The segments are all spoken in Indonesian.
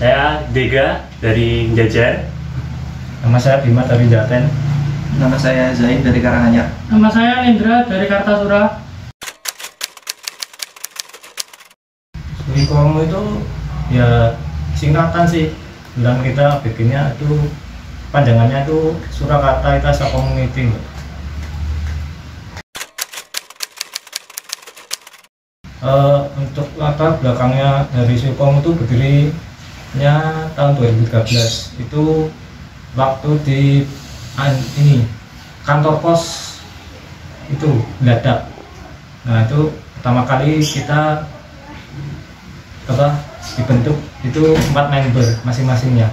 Saya Dega dari Jajar. Nama saya Bima dari Jaten. Nama saya Zain dari Karanganyar. Nama saya Indra dari Kartasura. Surikomo itu ya singkatan sih. Dan kita bikinnya itu panjangannya itu Surakarta Itasa Community. Untuk latar belakangnya dari Surikomo itu berdirinya tahun 2013. Itu waktu di ini kantor pos itu meledak. Nah itu pertama kali kita dibentuk itu 4 member masing-masingnya.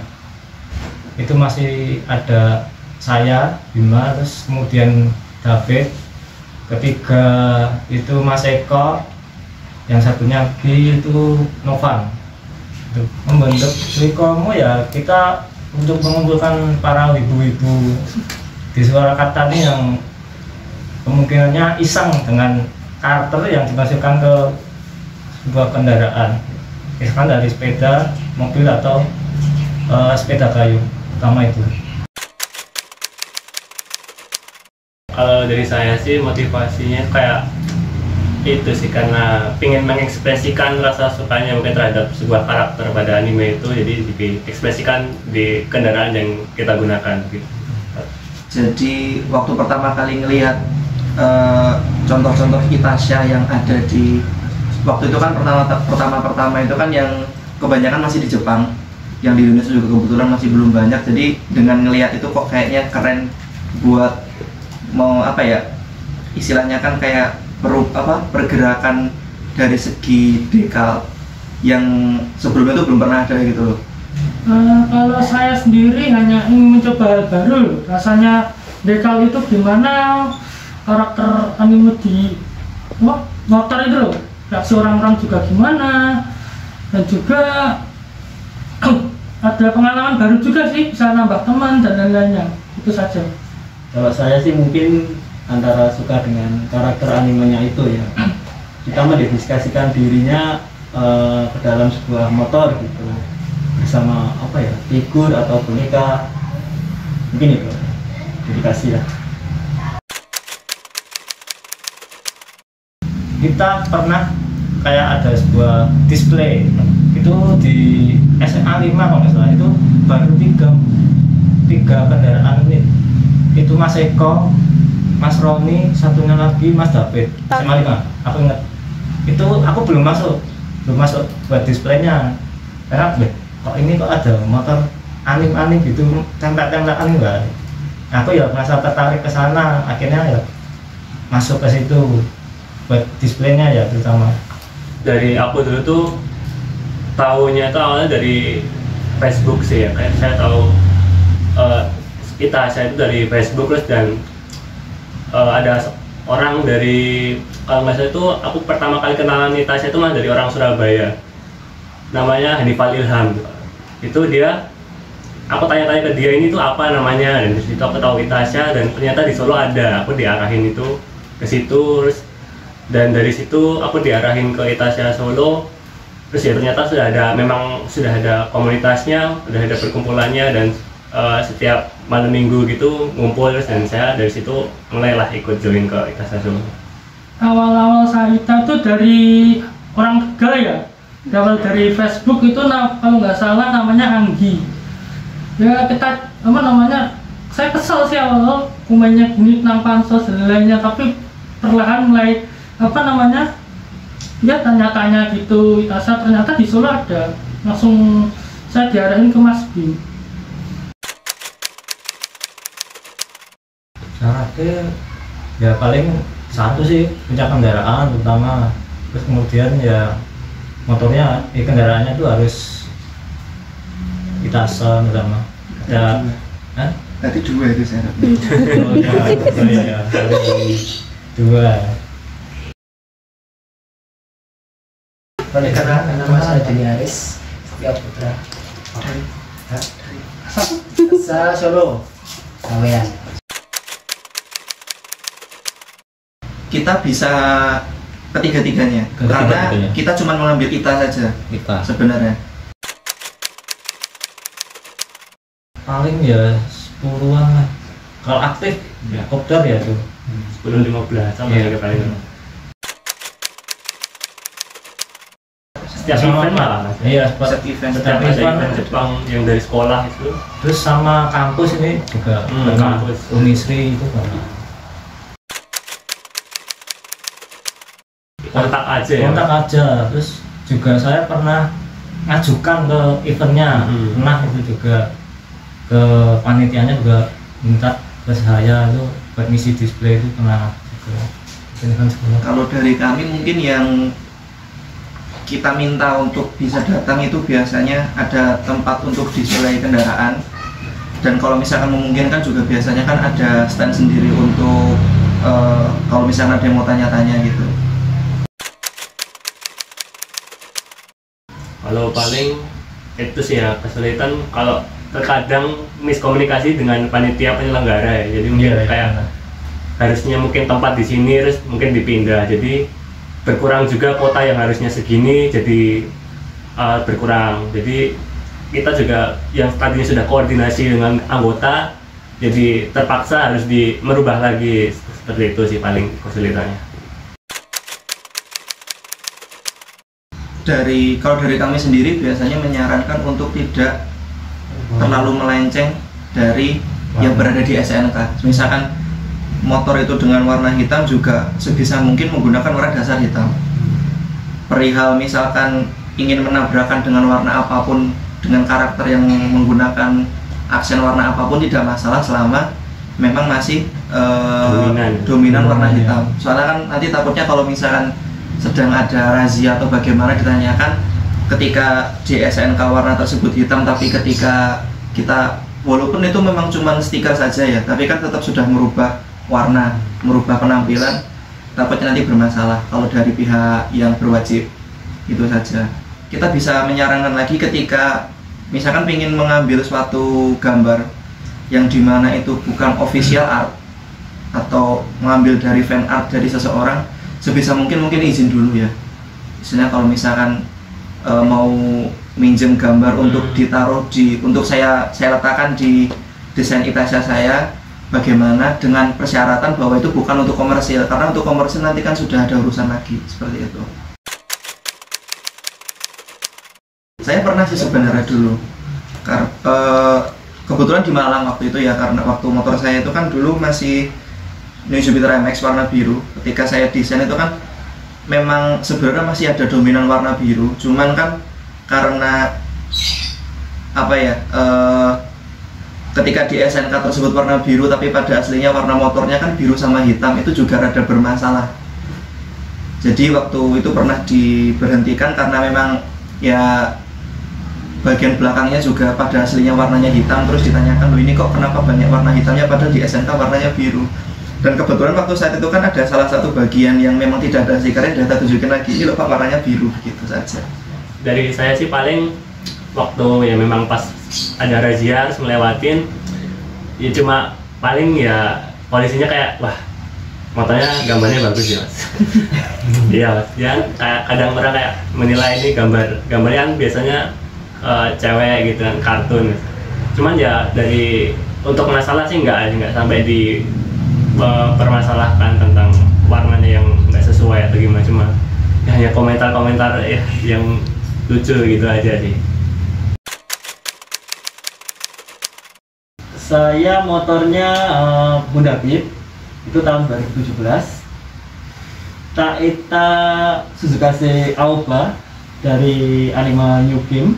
Itu masih ada saya, Bima, terus kemudian David, ketiga itu Mas Eko, yang satunya B itu Novan. Untuk membentuk Surikomo ya kita untuk mengumpulkan para ibu-ibu di Surakarta ini yang kemungkinannya iseng dengan karakter yang dimasukkan ke sebuah kendaraan, misalkan dari sepeda, mobil atau sepeda kayu, utama itu. Kalau dari saya sih motivasinya kayak itu sih, karena ingin mengekspresikan rasa sukanya mungkin terhadap sebuah karakter pada anime itu, jadi diekspresikan di kendaraan yang kita gunakan gitu. Jadi waktu pertama kali ngelihat contoh-contoh Itasha yang ada di waktu itu kan pertama itu kan yang kebanyakan masih di Jepang, yang di Indonesia juga kebetulan masih belum banyak. Jadi dengan ngelihat itu kok kayaknya keren buat mau apa ya, istilahnya kan kayak pergerakan dari segi dekal yang sebelumnya itu belum pernah ada gitu loh. Kalau saya sendiri hanya ingin mencoba hal baru. Rasanya dekal itu gimana, karakter anime di motor itu loh, reaksi orang-orang juga gimana, dan juga ada pengalaman baru juga sih, bisa nambah teman dan lain-lainnya. Itu saja. Kalau saya sih mungkin antara suka dengan karakter animenya itu ya, kita mendedikasikan dirinya ke dalam sebuah motor gitu, bersama apa ya, figur atau boneka, mungkin itu dedikasi lah. Kita pernah kayak ada sebuah display itu di SMA 5 kalau nggak salah, itu baru tiga kendaraan ini. Itu Mas Eko, Mas Roni, satunya lagi Mas David, SMA 5, aku ingat. Itu aku belum masuk buat displaynya, karena kok ini kok ada motor anim gitu, template-templatean enggak. Aku ya merasa tertarik ke sana, akhirnya ya masuk ke situ buat displaynya ya terutama. Dari aku dulu tuh tahunya itu awalnya dari Facebook sih ya, kayak saya tahu Itasha itu dari Facebook, terus dan ada orang dari, kalau nggak salah itu aku pertama kali kenalan Itasha itu mah dari orang Surabaya, namanya Hanifal Ilham. Itu dia, aku tanya-tanya ke dia ini tuh apa namanya, dan di situ aku tahu Itasha, dan ternyata di Solo ada. Aku diarahin itu ke situ, terus dan dari situ aku diarahin ke Itasha Solo. Terus ya ternyata memang sudah ada komunitasnya, sudah ada perkumpulannya, dan setiap malam minggu gitu ngumpul, terus dan saya dari situ mulailah ikut join ke Itasha Solo. Awal-awal saya itu dari orang Tegal ya, awal dari Facebook itu kalau nggak salah namanya Anggi. Ya kita saya kesel sih awal komennya gini tentang pansos dan lainnya, tapi perlahan mulai ya tanya-tanya gitu Itasha, ternyata di Solo ada, langsung saya diarahin ke Mas Bim. Syaratnya ya paling satu sih, punya kendaraan terutama, terus kemudian ya motornya, kendaraannya tuh harus Itasha terutama. Ada Tadi 2 itu syaratnya. ya, dua. Karena nama saya Deni Aris Setia Putra, Asa Solo, Sawean. Kita bisa ketiga-tiganya, karena kita cuma mengambil kita saja sebenarnya. paling ya 10-an lah. Kalau aktif ya kopdar ya tuh 10-15 sama Iya. ya paling. Setiap event malah Mas. Iya, Set event. Setiap ada event. event Jepang yang dari sekolah itu. Terus sama kampus ini juga pernah, kampus. Unisri itu pernah. Kontak aja ya. Kontak aja. Terus juga saya pernah ngajukan ke eventnya, pernah itu juga ke panitianya juga minta ke saya itu buat ngisi display itu pernah juga. Event sekolah. Kalau dari kami mungkin yang kita minta untuk bisa datang itu biasanya ada tempat untuk display kendaraan, dan kalau misalkan memungkinkan juga biasanya kan ada stand sendiri untuk kalau misalkan ada yang mau tanya-tanya gitu. Kalau paling itu sih ya kesulitan kalau terkadang miskomunikasi dengan panitia penyelenggara ya. Jadi mungkin Iya, kayak iya. harusnya mungkin tempat di sini terus mungkin dipindah. Jadi berkurang juga kuota yang harusnya segini jadi berkurang. Jadi kita juga yang tadinya sudah koordinasi dengan anggota jadi terpaksa harus merubah lagi, seperti itu sih paling kesulitannya. Kalau dari kami sendiri biasanya menyarankan untuk tidak terlalu melenceng dari yang berada di SNK. Misalkan motor itu dengan warna hitam juga sebisa mungkin menggunakan warna dasar hitam. Perihal misalkan ingin menabrakan dengan warna apapun, dengan karakter yang menggunakan aksen warna apapun tidak masalah selama memang masih dominan warna hitam. Soalnya kan nanti takutnya kalau misalkan sedang ada razia atau bagaimana ditanyakan ketika di SNK warna tersebut hitam, tapi ketika kita walaupun itu memang cuma stiker saja ya, tapi kan tetap sudah merubah warna, merubah penampilan, takutnya nanti bermasalah kalau dari pihak yang berwajib. Itu saja. Kita bisa menyarankan lagi ketika misalkan ingin mengambil suatu gambar yang dimana itu bukan official art atau mengambil dari fan art dari seseorang, sebisa mungkin izin dulu ya. Misalnya kalau misalkan mau minjem gambar untuk ditaruh untuk saya letakkan di desain Itasha saya, bagaimana dengan persyaratan bahwa itu bukan untuk komersil, karena untuk komersil nanti kan sudah ada urusan lagi, seperti itu. Saya pernah sih sebenarnya dulu, kebetulan di Malang waktu itu ya, karena waktu motor saya itu kan dulu masih New Jupiter MX warna biru. Ketika saya desain itu kan memang sebenarnya masih ada dominan warna biru, cuman kan karena apa ya, ketika di SNK tersebut warna biru tapi pada aslinya warna motornya kan biru sama hitam, itu juga rada bermasalah. Jadi waktu itu pernah diberhentikan karena memang ya bagian belakangnya juga pada aslinya warnanya hitam, terus ditanyakan, loh ini kok kenapa banyak warna hitamnya padahal di SNK warnanya biru. Dan kebetulan waktu saat itu kan ada salah satu bagian yang memang tidak ada stikernya, data tunjukin lagi, ini loh Pak warnanya biru, begitu saja. Dari saya sih paling waktu ya memang pas ada razia harus melewatin, ya cuma paling ya polisinya kayak, wah motornya gambarnya bagus ya Mas. Iya Mas, ya kayak kadang orang kayak menilai ini gambarnya kan biasanya cewek gitu kan, kartun. Cuman ya dari untuk masalah sih nggak sampai di permasalahkan tentang warnanya yang nggak sesuai atau gimana, cuma ya hanya komentar-komentar ya yang lucu gitu aja sih. Saya motornya Honda Beat itu tahun 2017, Taita Suzuka C Aoba dari anime New Game.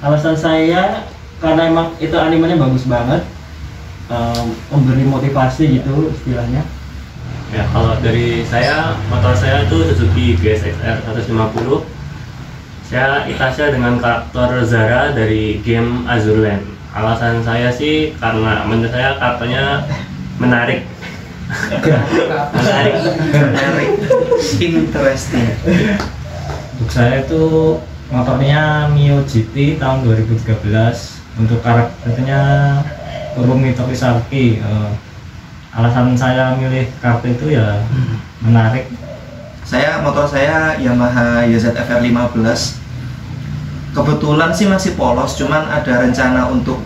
Alasan saya karena emang itu animenya bagus banget, memberi motivasi gitu istilahnya. Ya kalau dari saya, motor saya itu Suzuki GSXR 150. Saya Itasha dengan karakter Zara dari game Azur Lane. Alasan saya sih karena menurut saya karakternya menarik. menarik, interesting. Untuk saya itu motornya Mio GT tahun 2013. Untuk karakternya Kurumi Torisaki. Alasan saya milih karakter itu ya menarik. Motor saya Yamaha YZF-R 15. Kebetulan sih masih polos, cuman ada rencana untuk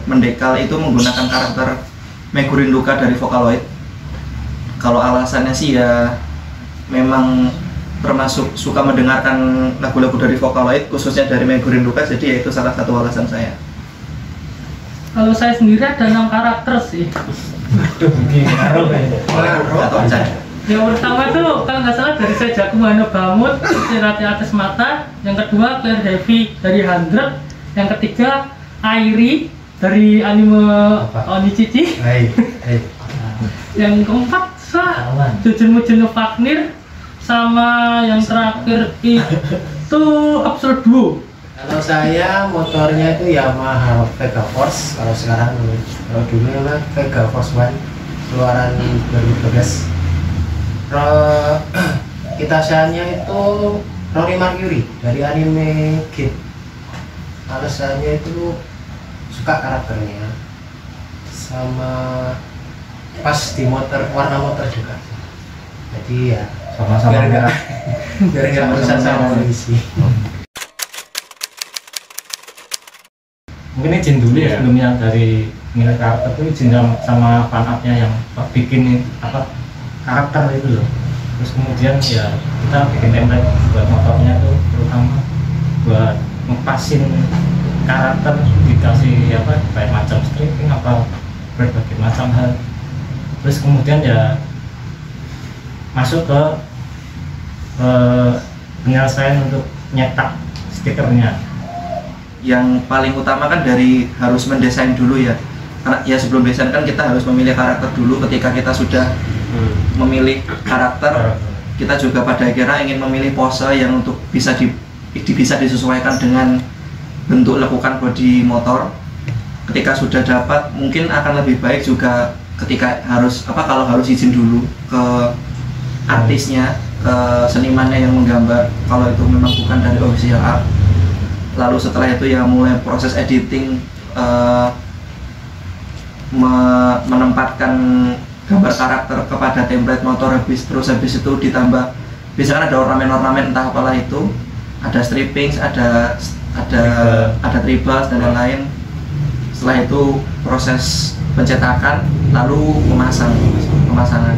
mendekal itu menggunakan karakter Megure Luka dari Vocaloid. Kalau alasannya sih ya memang termasuk suka mendengarkan lagu-lagu dari Vocaloid, khususnya dari Megure Luka, jadi ya itu salah satu alasan saya. Kalau saya sendiri ada 6 karakter sih. Atau Chan. Yang pertama itu kalau nggak salah dari Seijaku Hano Bamut, Rati Atas Mata. Yang kedua Claire Heavy dari 100. Yang ketiga Airi dari anime Onichichi. Yang keempat Jujun Mujino Fagner. Sama yang terakhir itu Absolute Duo. Kalau saya motornya itu Yamaha Vega Force. Kalau sekarang, kalau dulu memang Vega Force One keluaran 2012. Itasanya itu Rory Mercury dari anime Git. Alasannya itu suka karakternya sama pas di motor, warna motor juga. Jadi ya Sama-sama biar nggak urusan sama polisi. Mungkin izin dulu ya sebelumnya dari milih karakter itu izin sama fan art-nya yang bikin karakter itu loh. Terus kemudian ya kita bikin template buat motornya tuh, terutama buat ngepasin karakter, dikasih kayak macam stripping berbagai macam hal. Terus kemudian ya masuk ke penyelesaian untuk nyetak stikernya. Yang paling utama kan dari harus mendesain dulu ya, karena ya sebelum desain kan kita harus memilih karakter dulu. Ketika kita sudah memilih karakter, kita juga pada akhirnya ingin memilih pose yang untuk bisa disesuaikan dengan bentuk lekukan bodi motor. Ketika sudah dapat, mungkin akan lebih baik juga ketika kalau harus izin dulu ke artisnya, ke senimannya yang menggambar, kalau itu memang bukan dari official art. Lalu setelah itu ya mulai proses editing, menempatkan gambar karakter kepada template motor, terus habis itu ditambah, biasanya ada ornamen-ornamen entah apalah itu, ada strippings, ada tribals dan lain-lain. Setelah itu proses pencetakan, lalu pemasangan.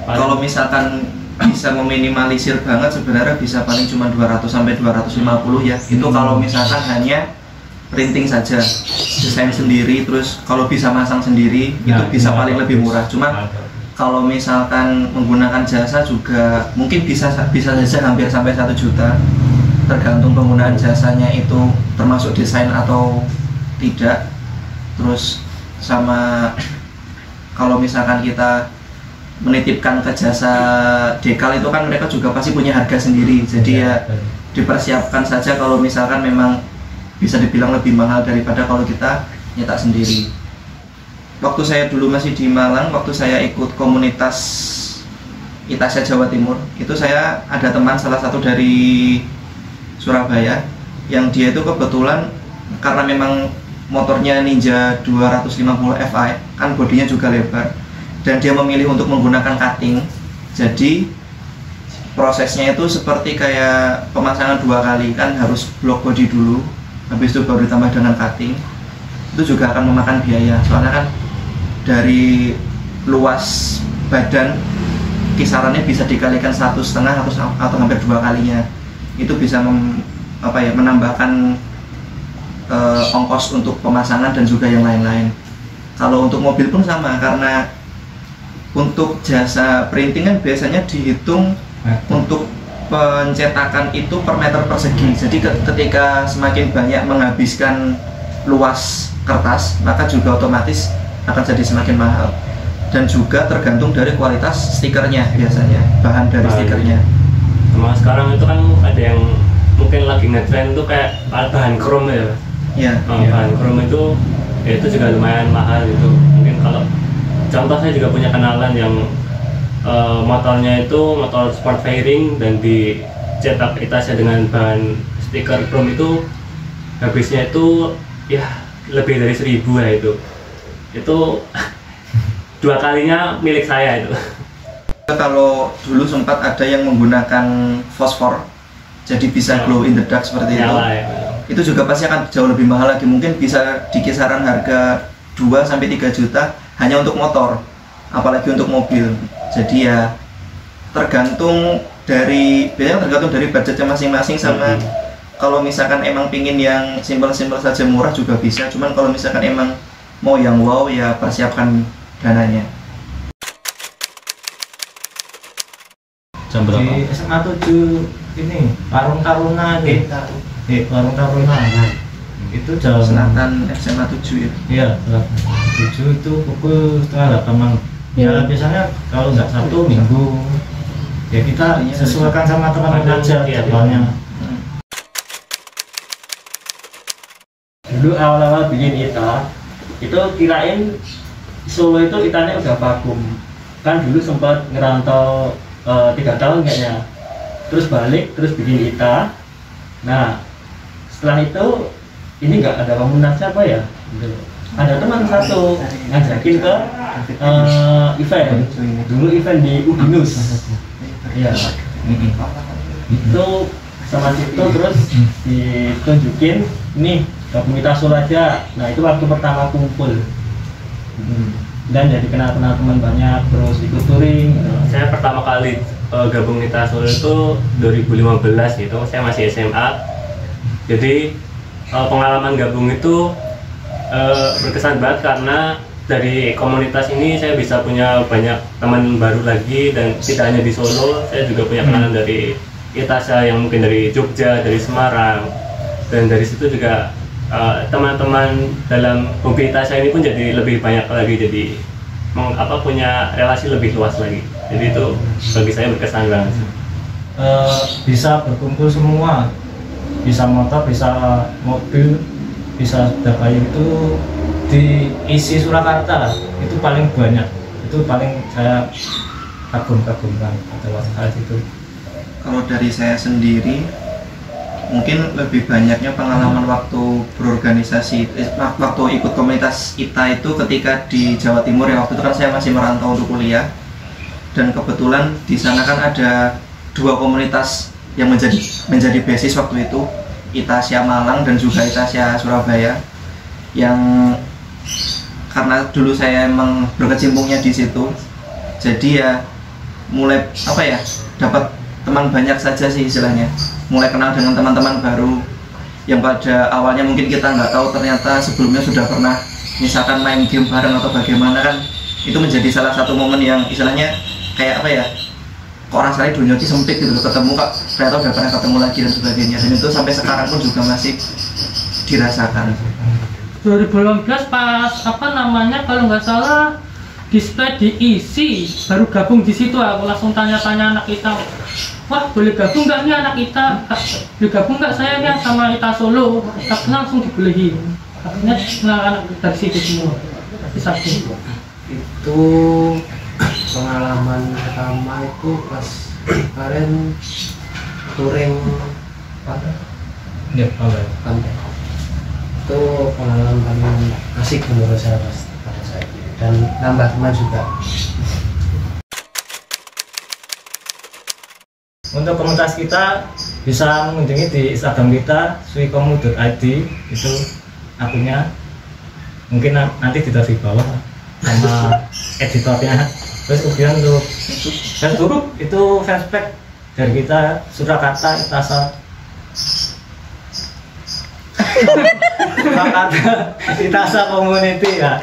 Kalau misalkan bisa meminimalisir banget, sebenarnya bisa paling cuma 200 sampai 250 ya. Itu kalau misalkan hanya printing saja, desain sendiri, terus kalau bisa masang sendiri itu bisa paling lebih murah. Cuma kalau misalkan menggunakan jasa juga mungkin bisa saja hampir sampai 1 juta, tergantung penggunaan jasanya itu termasuk desain atau tidak. Terus sama kalau misalkan kita menitipkan ke jasa dekal itu kan mereka juga pasti punya harga sendiri, jadi ya dipersiapkan saja kalau misalkan memang bisa dibilang lebih mahal daripada kalau kita nyetak sendiri. Waktu saya dulu masih di Malang, waktu saya ikut komunitas Itasya Jawa Timur, itu saya ada teman salah satu dari Surabaya yang dia itu kebetulan karena memang motornya Ninja 250 Fi kan bodinya juga lebar, dan dia memilih untuk menggunakan cutting. Jadi prosesnya itu seperti kayak pemasangan 2 kali, kan harus block body dulu, habis itu baru ditambah dengan cutting. Itu juga akan memakan biaya, soalnya kan dari luas badan kisarannya bisa dikalikan 1,5 atau hampir 2 kalinya. Itu bisa menambahkan ongkos untuk pemasangan dan juga yang lain-lain. Kalau untuk mobil pun sama, karena untuk jasa printing kan biasanya dihitung untuk pencetakan itu per meter persegi. Jadi ketika semakin banyak menghabiskan luas kertas, maka juga otomatis akan jadi semakin mahal. Dan juga tergantung dari kualitas stikernya, biasanya bahan dari stikernya. Sama sekarang itu kan ada yang mungkin lagi ngetrend tuh kayak bahan krom ya. Iya. Bahan krom itu ya itu juga lumayan mahal gitu. Mungkin kalau contoh saya juga punya kenalan yang motornya itu motor sport fairing dan dicetak Itasya dengan bahan stiker chrome, itu habisnya itu ya lebih dari 1.000 ya. Itu 2 kalinya milik saya itu. Kalau dulu sempat ada yang menggunakan fosfor, jadi bisa glow in the dark seperti itu. Nyala ya. Itu juga pasti akan jauh lebih mahal lagi, mungkin bisa di kisaran harga 2-3 juta hanya untuk motor, apalagi untuk mobil. Jadi ya biasanya tergantung dari budgetnya masing-masing sama kalau misalkan emang pingin yang simpel-simpel saja murah juga bisa, cuman kalau misalkan emang mau yang wow ya persiapkan dananya. Jam berapa? Di SMA 7 ini Warung Taruna nih. Warung Taruna. Itu jam Selatan SMA 7 ya. Iya, Selatan 7 itu pukul setengah 8. Ya biasanya kalau nggak Sabtu Minggu ya kita sesuaikan sama teman-teman aja jadwalnya. Dulu awal-awal bikin ITA itu kirain Solo itu ITA-nya udah vakum. Kan dulu sempat ngerantau 3 tahun kayaknya, terus balik terus bikin ITA. Nah setelah itu ini nggak ada komunitas apa ya, ada teman satu ngajakin ke event, dulu event di Ubinus ya, itu sama Cipto terus ditunjukin nih komunitas Solo aja. Nah itu waktu pertama kumpul dan jadi kenal teman banyak, terus ikut touring. Saya pertama kali gabung Nita Solo itu 2015 gitu, saya masih SMA. Jadi pengalaman gabung itu berkesan banget karena dari komunitas ini saya bisa punya banyak teman baru lagi, dan tidak hanya di Solo, saya juga punya kenalan dari Itasya yang mungkin dari Jogja, dari Semarang, dan dari situ juga teman-teman dalam hobi Itasya ini pun jadi lebih banyak lagi, jadi punya relasi lebih luas lagi. Jadi itu bagi saya berkesan banget. Bisa berkumpul semua, bisa motor, bisa mobil, bisa sepeda kayu, itu diisi Surakarta itu paling banyak, itu paling saya kagum-kagumkan pada saat itu. Kalau dari saya sendiri mungkin lebih banyaknya pengalaman waktu berorganisasi, waktu ikut komunitas ITA itu ketika di Jawa Timur ya. Waktu itu kan saya masih merantau untuk kuliah, dan kebetulan di sana kan ada 2 komunitas yang menjadi basis waktu itu, Itasya Malang dan juga Itasya Surabaya, yang karena dulu saya emang berkecimpungnya di situ, jadi ya mulai dapat teman banyak saja sih istilahnya, mulai kenal dengan teman-teman baru yang pada awalnya mungkin kita nggak tahu ternyata sebelumnya sudah pernah misalkan main game bareng atau bagaimana. Kan itu menjadi salah satu momen yang istilahnya kayak kok rasanya dunia ini sempit gitu, ketemu kok ternyata udah pernah ketemu lagi dan sebagainya, dan itu sampai sekarang pun juga masih dirasakan. 2015 pas kalau nggak salah display diisi, baru gabung di situ. Aku langsung tanya-tanya anak kita, wah boleh gabung nggak nih anak kita, boleh gabung nggak saya nih sama ITA Solo, tapi langsung dibolehin. Akhirnya anak dari situ semua. Itu pengalaman pertama itu pas kemarin touring pantai. Itu pengalaman paling asik menurut saya pada saat itu, dan nambah teman juga. Untuk komunitas kita bisa mengunjungi di Instagram kita suikomu.id, itu akunnya, mungkin nanti ditaruh di bawah sama editornya. Terus kemudian untuk Facebook itu fanspage dari kita Surakarta Itasya Surakarta Itasya Community ya.